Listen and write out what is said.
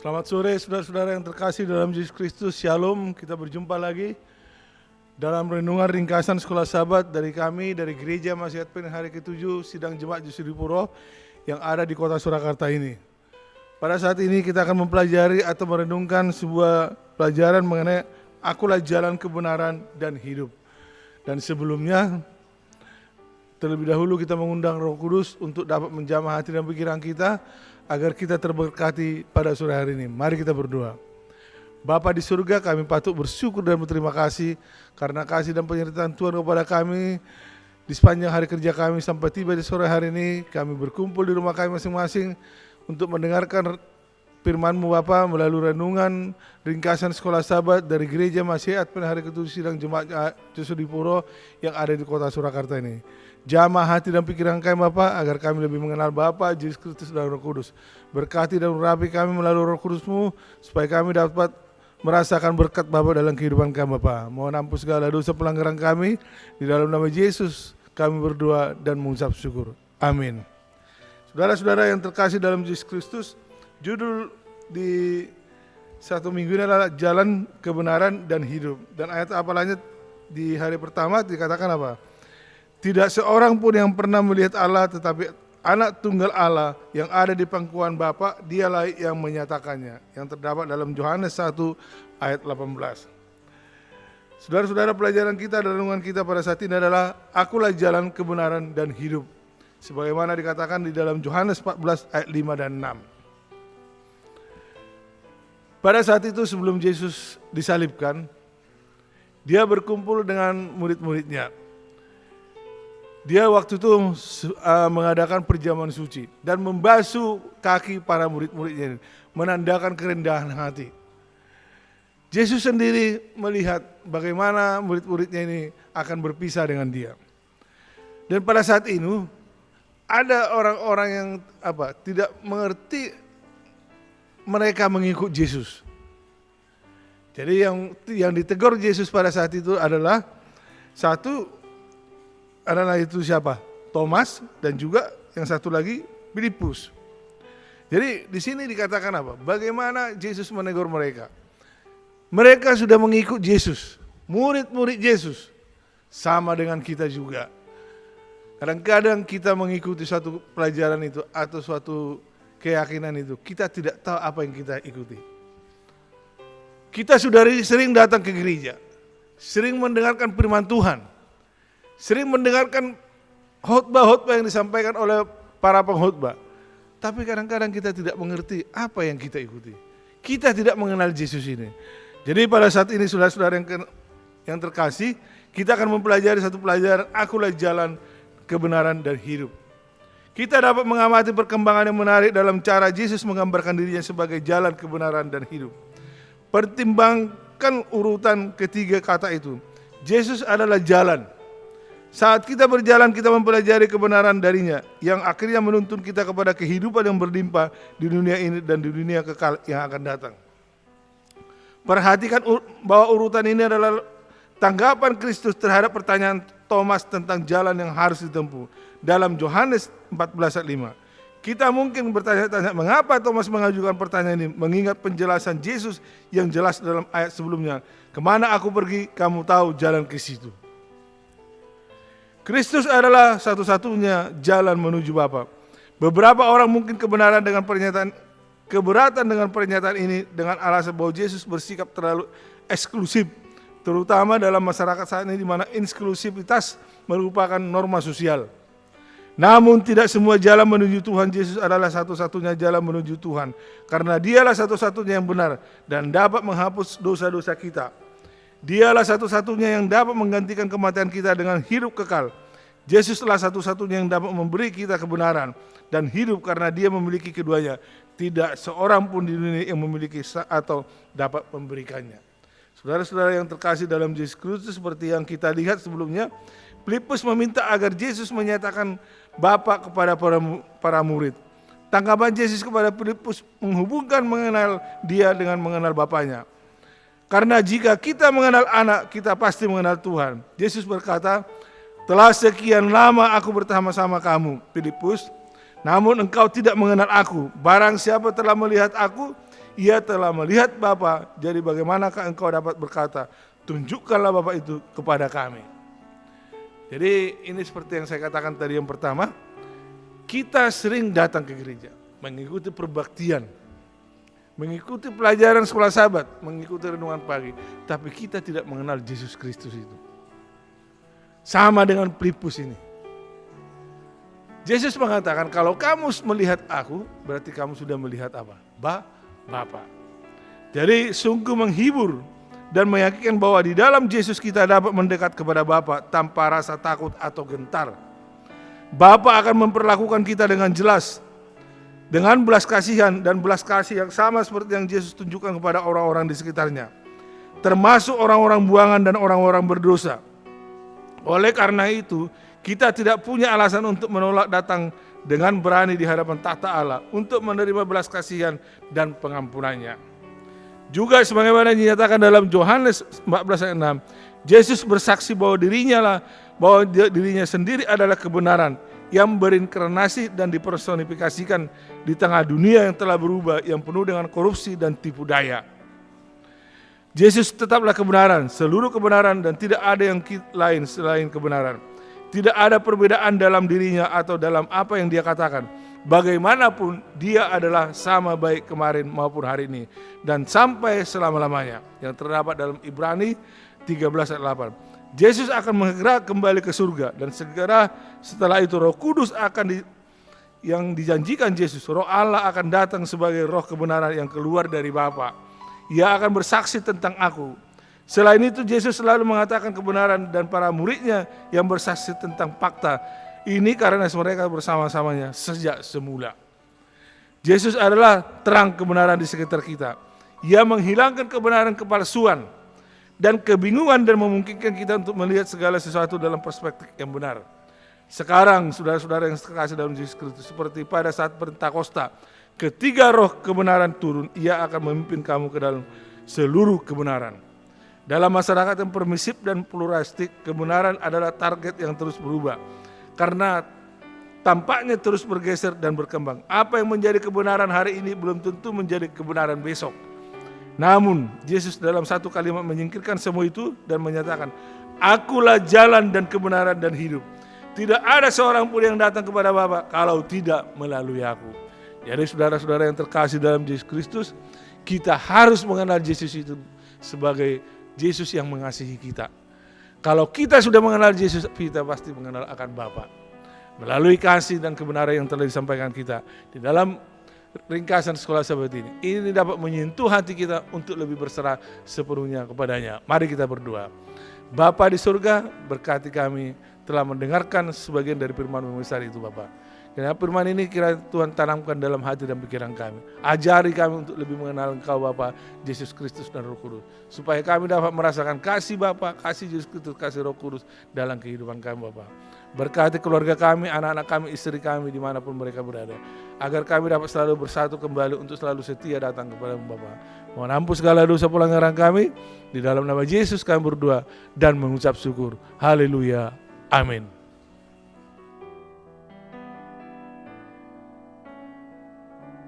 Selamat sore saudara-saudara yang terkasih dalam Yesus Kristus. Shalom, kita berjumpa lagi dalam renungan ringkasan sekolah sahabat dari kami, dari Gereja Masih Advent hari ke-7 Sidang Jemaat Jusudipuro yang ada di kota Surakarta ini. Pada saat ini kita akan mempelajari atau merenungkan sebuah pelajaran mengenai Akulah jalan kebenaran dan hidup. Dan sebelumnya, terlebih dahulu kita mengundang Roh Kudus untuk dapat menjamah hati dan pikiran kita agar kita terberkati pada sore hari ini. Mari kita berdoa. Bapa di surga, kami patut bersyukur dan berterima kasih karena kasih dan penyertaan Tuhan kepada kami di sepanjang hari kerja kami sampai tiba di sore hari ini. Kami berkumpul di rumah kami masing-masing untuk mendengarkan firman-Mu Bapa melalui renungan ringkasan sekolah sahabat dari Gereja Masih Advent hari ke-7 Sidang Jemaat Jusudipuro yang ada di kota Surakarta ini. Jamah hati dan pikiran kami Bapa agar kami lebih mengenal Bapa, Yesus Kristus dan Roh Kudus. Berkati dan urapi kami melalui Roh Kudus-Mu supaya kami dapat merasakan berkat Bapa dalam kehidupan kami Bapa. Mohon ampun segala dosa pelanggaran kami, di dalam nama Yesus kami berdoa dan mengucap syukur. Amin. Saudara-saudara yang terkasih dalam Yesus Kristus, judul di satu minggu ini adalah Jalan Kebenaran dan Hidup. Dan ayat apalanya di hari pertama dikatakan apa? Tidak seorang pun yang pernah melihat Allah, tetapi anak tunggal Allah yang ada di pangkuan Bapa, dialah yang menyatakannya. Yang terdapat dalam Yohanes 1 ayat 18. Saudara-saudara, pelajaran kita dan renungan kita pada saat ini adalah Akulah jalan kebenaran dan hidup. Sebagaimana dikatakan di dalam Yohanes 14 ayat 5 dan 6. Pada saat itu sebelum Yesus disalibkan, dia berkumpul dengan murid-muridnya. Dia waktu itu mengadakan perjamuan suci dan membasuh kaki para murid-muridnya, menandakan kerendahan hati. Yesus sendiri melihat bagaimana murid-muridnya ini akan berpisah dengan dia. Dan pada saat itu ada orang-orang yang tidak mengerti mereka mengikut Yesus. Jadi yang ditegur Yesus pada saat itu adalah siapa? Thomas dan juga yang satu lagi Filipus. Jadi di sini dikatakan apa? Bagaimana Yesus menegur mereka? Mereka sudah mengikut Yesus, murid-murid Yesus, sama dengan kita juga. Kadang-kadang kita mengikuti suatu pelajaran itu atau suatu keyakinan itu, kita tidak tahu apa yang kita ikuti. Kita sudah sering datang ke gereja, sering mendengarkan firman Tuhan, sering mendengarkan khotbah-khotbah yang disampaikan oleh para pengkhotbah. Tapi kadang-kadang kita tidak mengerti apa yang kita ikuti. Kita tidak mengenal Yesus ini. Jadi pada saat ini saudara-saudara yang terkasih, kita akan mempelajari satu pelajaran Akulah jalan kebenaran dan hidup. Kita dapat mengamati perkembangan yang menarik dalam cara Yesus menggambarkan dirinya sebagai jalan kebenaran dan hidup. Pertimbangkan urutan ketiga kata itu. Yesus adalah jalan. Saat kita berjalan, kita mempelajari kebenaran darinya yang akhirnya menuntun kita kepada kehidupan yang berlimpah di dunia ini dan di dunia kekal yang akan datang. Perhatikan bahwa urutan ini adalah tanggapan Kristus terhadap pertanyaan Thomas tentang jalan yang harus ditempuh dalam Yohanes 14 ayat 5. Kita mungkin bertanya-tanya mengapa Thomas mengajukan pertanyaan ini, mengingat penjelasan Yesus yang jelas dalam ayat sebelumnya. Kemana aku pergi, kamu tahu jalan ke situ. Kristus adalah satu-satunya jalan menuju Bapa. Beberapa orang mungkin keberatan dengan pernyataan ini dengan alasan bahwa Yesus bersikap terlalu eksklusif, terutama dalam masyarakat saat ini di mana eksklusivitas merupakan norma sosial. Namun tidak semua jalan menuju Tuhan. Yesus adalah satu-satunya jalan menuju Tuhan, karena dialah satu-satunya yang benar dan dapat menghapus dosa-dosa kita. Dialah satu-satunya yang dapat menggantikan kematian kita dengan hidup kekal. Yesuslah satu-satunya yang dapat memberi kita kebenaran dan hidup karena dia memiliki keduanya. Tidak seorang pun di dunia yang memiliki atau dapat memberikannya. Saudara-saudara yang terkasih dalam Yesus Kristus, seperti yang kita lihat sebelumnya, Filipus meminta agar Yesus menyatakan Bapa kepada para murid. Tanggapan Yesus kepada Filipus menghubungkan mengenal dia dengan mengenal Bapanya. Karena jika kita mengenal anak, kita pasti mengenal Tuhan. Yesus berkata, telah sekian lama aku bersama-sama kamu, Filipus, namun engkau tidak mengenal aku. Barang siapa telah melihat aku, Ia telah melihat Bapa, jadi bagaimanakah engkau dapat berkata, tunjukkanlah Bapa itu kepada kami. Jadi ini seperti yang saya katakan tadi yang pertama, kita sering datang ke gereja, mengikuti perbaktian, mengikuti pelajaran sekolah Sabat, mengikuti renungan pagi, tapi kita tidak mengenal Yesus Kristus itu. Sama dengan Filipus ini. Yesus mengatakan, kalau kamu melihat aku, berarti kamu sudah melihat apa? Bapa. Jadi sungguh menghibur dan meyakinkan bahwa di dalam Yesus kita dapat mendekat kepada Bapa tanpa rasa takut atau gentar. Bapa akan memperlakukan kita dengan jelas, dengan belas kasihan dan belas kasih yang sama seperti yang Yesus tunjukkan kepada orang-orang di sekitarnya, termasuk orang-orang buangan dan orang-orang berdosa. Oleh karena itu, kita tidak punya alasan untuk menolak datang dengan berani di hadapan tahta Allah untuk menerima belas kasihan dan pengampunannya. Juga sebagaimana dinyatakan dalam Yohanes 14 ayat 6, Yesus bersaksi bahwa dirinya sendiri adalah kebenaran yang berinkarnasi dan dipersonifikasikan di tengah dunia yang telah berubah, yang penuh dengan korupsi dan tipu daya. Yesus tetaplah kebenaran, seluruh kebenaran, dan tidak ada yang lain selain kebenaran. Tidak ada perbedaan dalam dirinya atau dalam apa yang dia katakan. Bagaimanapun dia adalah sama baik kemarin maupun hari ini dan sampai selama-lamanya. Yang terdapat dalam Ibrani 13 ayat 8. Yesus akan segera kembali ke surga dan segera setelah itu Roh Kudus yang dijanjikan Yesus, Roh Allah akan datang sebagai roh kebenaran yang keluar dari Bapa. Ia akan bersaksi tentang aku. Selain itu Yesus selalu mengatakan kebenaran dan para muridnya yang bersaksi tentang fakta. Ini karena mereka bersama-samanya sejak semula. Yesus adalah terang kebenaran di sekitar kita. Ia menghilangkan kebenaran kepalsuan dan kebingungan dan memungkinkan kita untuk melihat segala sesuatu dalam perspektif yang benar. Sekarang saudara-saudara yang terkasih dalam Yesus Kristus, seperti pada saat Pentakosta, ketika roh kebenaran turun, ia akan memimpin kamu ke dalam seluruh kebenaran. Dalam masyarakat yang permisif dan pluralistik, kebenaran adalah target yang terus berubah. Karena tampaknya terus bergeser dan berkembang. Apa yang menjadi kebenaran hari ini belum tentu menjadi kebenaran besok. Namun, Yesus dalam satu kalimat menyingkirkan semua itu dan menyatakan, Akulah jalan dan kebenaran dan hidup. Tidak ada seorang pun yang datang kepada Bapa kalau tidak melalui aku. Jadi saudara-saudara yang terkasih dalam Yesus Kristus, kita harus mengenal Yesus itu sebagai Yesus yang mengasihi kita. Kalau kita sudah mengenal Yesus, kita pasti mengenal akan Bapa. Melalui kasih dan kebenaran yang telah disampaikan kita di dalam ringkasan sekolah Sabat ini dapat menyentuh hati kita untuk lebih berserah sepenuhnya kepadanya. Mari kita berdoa. Bapa di surga, berkati kami telah mendengarkan sebagian dari firman besar itu Bapa. Karena firman ini kira Tuhan tanamkan dalam hati dan pikiran kami. Ajari kami untuk lebih mengenal Engkau Bapa, Yesus Kristus dan Roh Kudus. Supaya kami dapat merasakan kasih Bapa, kasih Yesus Kristus, kasih Roh Kudus dalam kehidupan kami Bapa. Berkati keluarga kami, anak-anak kami, istri kami dimanapun mereka berada. Agar kami dapat selalu bersatu kembali untuk selalu setia datang kepada Bapa. Mohon ampun segala dosa pelanggaran kami. Di dalam nama Yesus kami berdoa dan mengucap syukur. Haleluya. Amin.